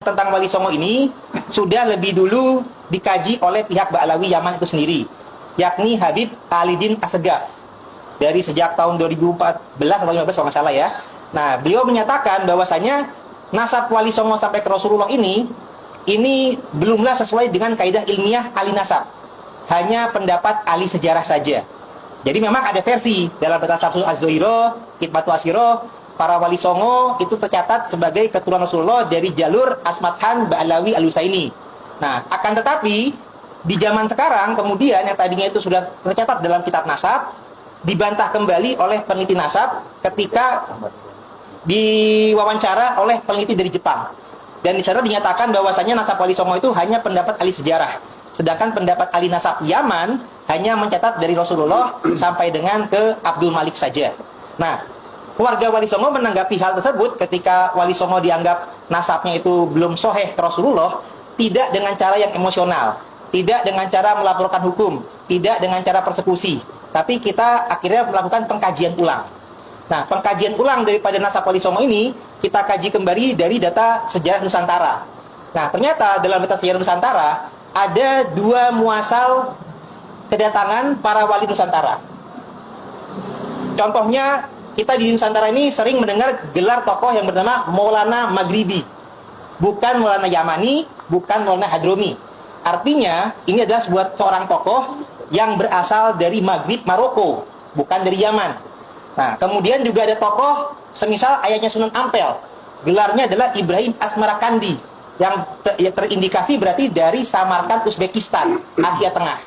Tentang Wali Songo ini sudah lebih dulu dikaji oleh pihak Ba'alawi Yaman itu sendiri, yakni Habib Alidin Assegaf dari sejak tahun 2014 atau 2015 kalau nggak salah ya. Nah, beliau menyatakan bahwasanya nasab Wali Songo sampai ke Rasulullah ini belumlah sesuai dengan kaidah ilmiah ahli nasab, hanya pendapat ahli sejarah saja. Jadi memang ada versi dalam Tasawuf Az-Zuhairo, Hikmatu Asyiro, para Wali Songo itu tercatat sebagai keturunan Rasulullah dari jalur Asmathan Ba'alawi Al-Husaini. Nah, akan tetapi di zaman sekarang kemudian yang tadinya itu sudah tercatat dalam kitab nasab dibantah kembali oleh peneliti nasab ketika diwawancara oleh peneliti dari Jepang. Dan di sana dinyatakan bahwasanya nasab Wali Songo itu hanya pendapat ahli sejarah. Sedangkan pendapat ahli nasab Yaman hanya mencatat dari Rasulullah sampai dengan ke Abdul Malik saja. Nah, keluarga Wali Songo menanggapi hal tersebut ketika Wali Songo dianggap nasabnya itu belum sahih ke Rasulullah, tidak dengan cara yang emosional, tidak dengan cara melaporkan hukum, tidak dengan cara persekusi, tapi kita akhirnya melakukan pengkajian ulang. Nah, pengkajian ulang daripada nasab Wali Songo ini kita kaji kembali dari data sejarah Nusantara. Nah, ternyata dalam data sejarah Nusantara ada dua muasal kedatangan para wali Nusantara. Contohnya, kita di Nusantara ini sering mendengar gelar tokoh yang bernama Maulana Maghribi. Bukan Maulana Yamani, bukan Maulana Hadromi. Artinya, ini adalah seorang tokoh yang berasal dari Maghrib, Maroko, bukan dari Yaman. Nah, kemudian juga ada tokoh semisal ayahnya Sunan Ampel. Gelarnya adalah Ibrahim Asmarakandi, yang terindikasi berarti dari Samarkand, Uzbekistan, Asia Tengah.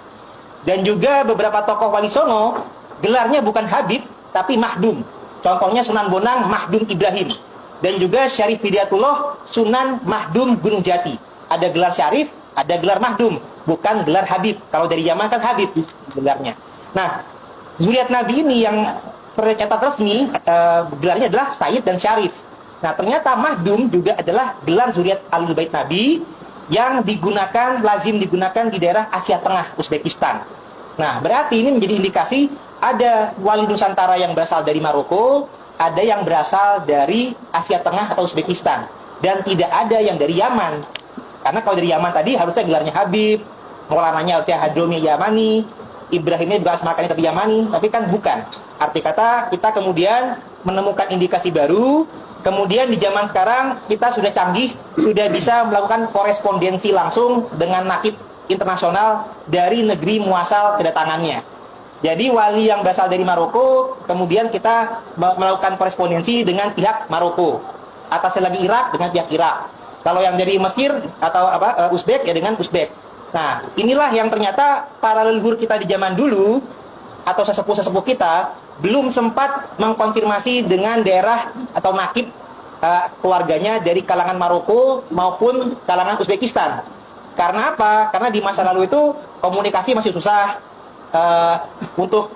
Dan juga beberapa tokoh Wali Songo, gelarnya bukan Habib, tapi Mahdum. Contohnya Sunan Bonang, Mahdum Ibrahim. Dan juga Syarif Hidayatullah, Sunan Mahdum Gunung Jati. Ada gelar Syarif, ada gelar Mahdum, bukan gelar Habib. Kalau dari Yaman kan Habib gelarnya. Nah, zuriat Nabi ini yang tercatat resmi, gelarnya adalah Sayyid dan Syarif. Nah, ternyata Mahdum juga adalah gelar zuriat Ahlul Bait Nabi yang lazim digunakan di daerah Asia Tengah, Uzbekistan. Nah, berarti ini menjadi indikasi ada wali Nusantara yang berasal dari Maroko, ada yang berasal dari Asia Tengah atau Uzbekistan, dan tidak ada yang dari Yaman. Karena kalau dari Yaman tadi harusnya gelarnya Habib, Maulananya harusnya Hadromi Yamani, Ibrahimnya juga Asmarakandi tapi Yamani, tapi kan bukan. Arti kata kita kemudian menemukan indikasi baru. Kemudian di zaman sekarang kita sudah canggih, sudah bisa melakukan korespondensi langsung dengan nakib internasional dari negeri muasal kedatangannya. Jadi wali yang berasal dari Maroko, kemudian kita melakukan korespondensi dengan pihak Maroko. Atasnya lagi Irak dengan pihak Irak. Kalau yang dari Mesir atau Uzbek ya dengan Uzbek. Nah, inilah yang ternyata para leluhur kita di zaman dulu atau sesepuh-sesepuh kita belum sempat mengkonfirmasi dengan daerah atau nakib keluarganya dari kalangan Maroko maupun kalangan Uzbekistan. Karena apa? Karena di masa lalu itu komunikasi masih susah, untuk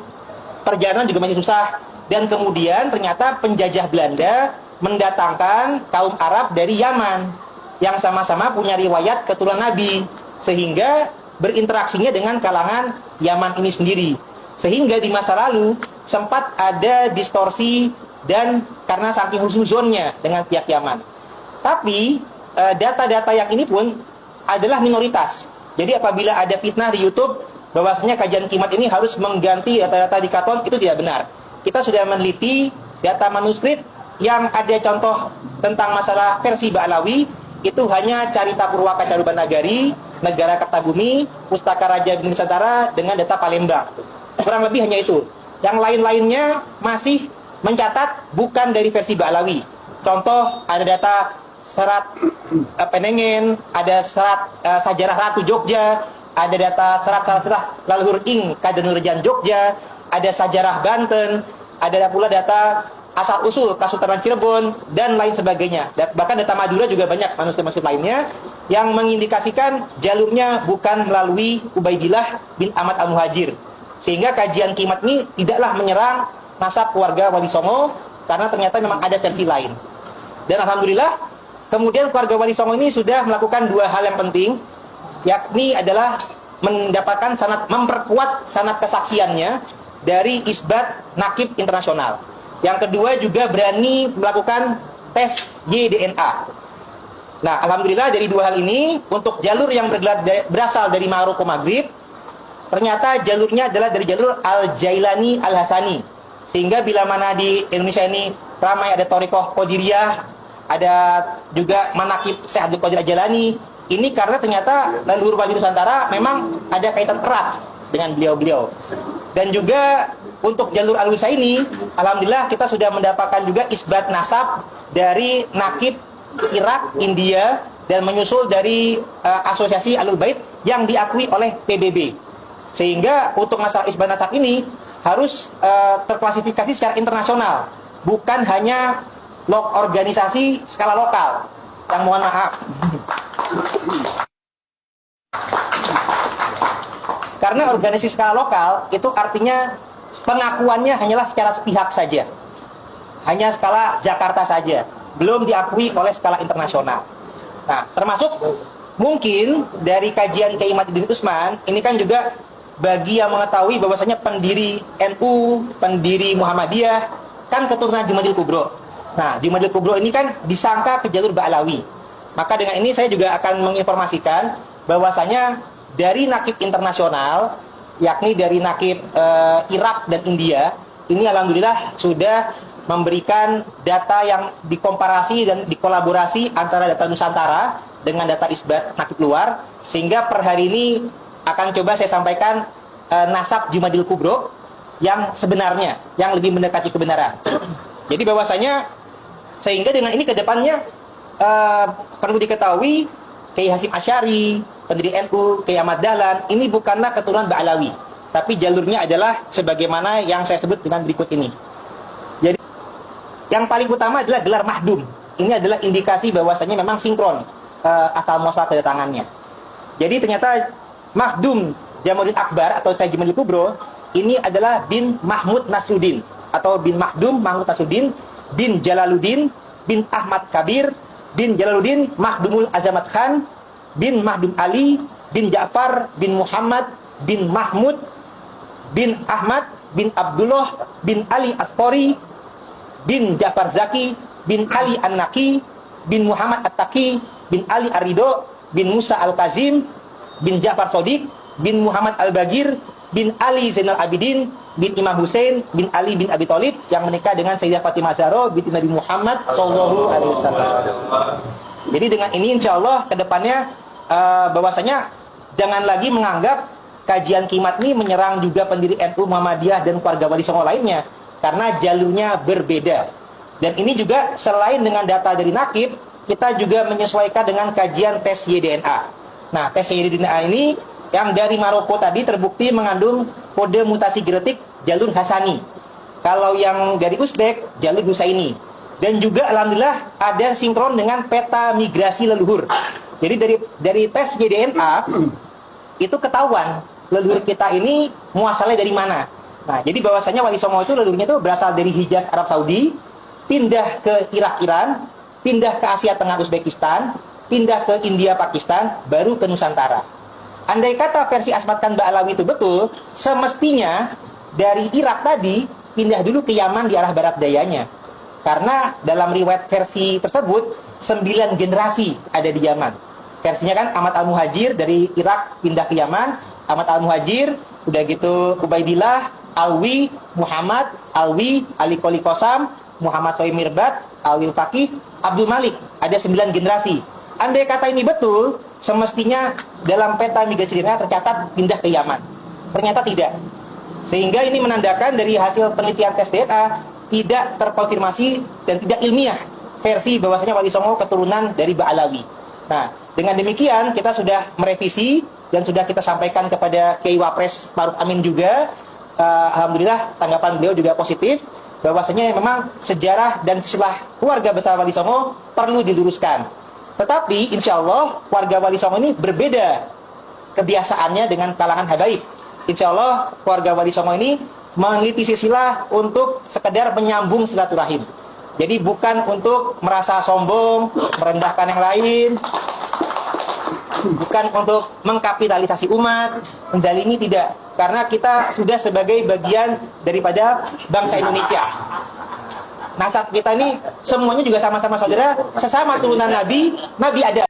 perjalanan juga masih susah, dan kemudian ternyata penjajah Belanda mendatangkan kaum Arab dari Yaman yang sama-sama punya riwayat keturunan Nabi, sehingga berinteraksinya dengan kalangan Yaman ini sendiri. Sehingga di masa lalu sempat ada distorsi dan karena saking husnuzonnya dengan pihak Yaman. Tapi data-data yang ini pun adalah minoritas. Jadi apabila ada fitnah di YouTube bahwasanya kajian kimat ini harus mengganti data-data di Katon, itu tidak benar. Kita sudah meneliti data manuskrip yang ada contoh tentang masalah versi Ba'alawi, itu hanya Carita Purwaka Carubanagari, Negara Kertabumi, Pustaka Raja Nusantara dengan data Palembang. Kurang lebih hanya itu. Yang lain-lainnya masih mencatat bukan dari versi Ba'alawi. Contoh, ada data serat Penengen, ada serat Sajarah Ratu Jogja, ada data serat-serat leluhur Ing Kadenurjan Jogja, ada Sajarah Banten, ada pula data asal-usul Kasultanan Cirebon, dan lain sebagainya. Bahkan data Madura juga banyak manuskrip-manuskrip lainnya yang mengindikasikan jalurnya bukan melalui Ubaidillah bin Ahmad Al-Muhajir. Sehingga kajian kimat ini tidaklah menyerang nasab keluarga Wali Songo, karena ternyata memang ada versi lain. Dan alhamdulillah, kemudian keluarga Wali Songo ini sudah melakukan dua hal yang penting, yakni adalah mendapatkan memperkuat sanad kesaksiannya dari isbat nakib internasional. Yang kedua juga berani melakukan tes YDNA. Nah, alhamdulillah dari dua hal ini, untuk jalur yang berasal dari Maroko Maghrib, ternyata jalurnya adalah dari jalur Al-Jailani Al-Hasani. Sehingga bila mana di Indonesia ini ramai ada Thariqah Qadiriyah, ada juga manaqib Syekh Abdul Qadir Al-Jailani, ini karena ternyata leluhur wali Nusantara memang ada kaitan erat dengan beliau-beliau. Dan juga untuk jalur Al-Husaini, alhamdulillah kita sudah mendapatkan juga isbat nasab dari nakib Irak, India, dan menyusul dari asosiasi Ahlul Bait yang diakui oleh PBB. Sehingga untuk masalah isbat nasab ini harus terklasifikasi secara internasional, bukan hanya organisasi skala lokal. Yang mohon maaf. Karena organisasi skala lokal itu artinya pengakuannya hanyalah secara sepihak saja. Hanya skala Jakarta saja, belum diakui oleh skala internasional. Nah, termasuk mungkin dari kajian Kiai Matiuddin Utsman, ini kan juga bagi yang mengetahui bahwasanya pendiri NU, pendiri Muhammadiyah kan keturunan Jumadil Kubro. Nah, Jumadil Kubro ini kan disangka ke jalur Ba'alawi. Maka dengan ini saya juga akan menginformasikan bahwasanya dari nakib internasional, yakni dari nakib Irak dan India, ini alhamdulillah sudah memberikan data yang dikomparasi dan dikolaborasi antara data Nusantara dengan data isbat nakib luar, sehingga per hari ini akan coba saya sampaikan nasab Jumadil Kubro yang sebenarnya, yang lebih mendekati kebenaran. Jadi bahwasanya sehingga dengan ini ke depannya perlu diketahui Kiai Hasyim Asy'ari, pendiri NU, Kiai Ahmad Dahlan, ini bukanlah keturunan Ba'alawi, tapi jalurnya adalah sebagaimana yang saya sebut dengan berikut ini. Jadi yang paling utama adalah gelar mahdum. Ini adalah indikasi bahwasanya memang sinkron asal muasal kedatangannya. Jadi ternyata mahdum Jamaluddin Akbar atau Syekh Jumadil Kubro ini adalah bin Mahmud Nasruddin atau bin Mahdum Mahmud Nasruddin bin Jalaluddin bin Ahmad Kabir bin Jalaluddin Mahdumul Azamat Khan bin Mahdum Ali bin Ja'far bin Muhammad bin Mahmud bin Ahmad bin Abdullah bin Ali Asqori bin Ja'far Zaki bin Ali An-Naqi bin Muhammad At-Taqi bin Ali Ar-Ridho bin Musa Al-Kazim bin Ja'far Shodiq bin Muhammad Al-Bagir bin Ali Zainal Abidin bin Imam Hussein bin Ali bin Abi Thalib yang menikah dengan Sayyidah Fatimah Zahra binti Nabi Muhammad sallallahu alaihi wasallam. Jadi dengan ini insyaallah ke depannya bahwasanya jangan lagi menganggap kajian Kimat ini menyerang juga pendiri NU, Muhammadiyah dan keluarga Wali Songo lainnya, karena jalurnya berbeda. Dan ini juga selain dengan data dari nakib, kita juga menyesuaikan dengan kajian tes YDNA. Nah, tes YDNA ini yang dari Maroko tadi terbukti mengandung kode mutasi genetik jalur Hasani. Kalau yang dari Uzbek, jalur Husaini. Dan juga alhamdulillah ada sinkron dengan peta migrasi leluhur. Jadi dari tes YDNA itu ketahuan leluhur kita ini muasalnya dari mana. Nah, jadi bahwasanya Wali Songo itu leluhurnya itu berasal dari Hijaz Arab Saudi, pindah ke Irak Iran, pindah ke Asia Tengah Uzbekistan, pindah ke India Pakistan, baru ke Nusantara. Andai kata versi Asmat Khan Ba'alawi itu betul, semestinya dari Irak tadi pindah dulu ke Yaman di arah barat dayanya. Karena dalam riwayat versi tersebut 9 generasi ada di Yaman. Versinya kan Ahmad Al-Muhajir dari Irak pindah ke Yaman, Ahmad Al-Muhajir, udah gitu Ubaidillah, Alwi, Muhammad, Alwi, Ali Qoli Qasam, Muhammad Sohib Mirbat, Alwi Faqih, Abdul Malik, ada 9 generasi. Andai kata ini betul, semestinya dalam peta migrasi DNA tercatat pindah ke Yaman. Ternyata tidak. Sehingga ini menandakan dari hasil penelitian tes DNA tidak terkonfirmasi dan tidak ilmiah versi bahwasanya Wali Songo keturunan dari Ba'alawi. Nah, dengan demikian kita sudah merevisi dan sudah kita sampaikan kepada Kiai Wapres Maruf Amin juga. Alhamdulillah tanggapan beliau juga positif bahwasanya memang sejarah dan silsilah keluarga besar Wali Songo perlu diluruskan. Tetapi insya Allah keluarga Wali Songo ini berbeda kebiasaannya dengan kalangan habaib. Insya Allah keluarga Wali Songo ini meneliti silsilah untuk sekedar menyambung silaturahim. Jadi bukan untuk merasa sombong, merendahkan yang lain, bukan untuk mengkapitalisasi umat, menzalimi, tidak. Karena kita sudah sebagai bagian daripada bangsa Indonesia. nasab kita ini semuanya juga sama-sama saudara, sesama turunan Nabi, Nabi ada.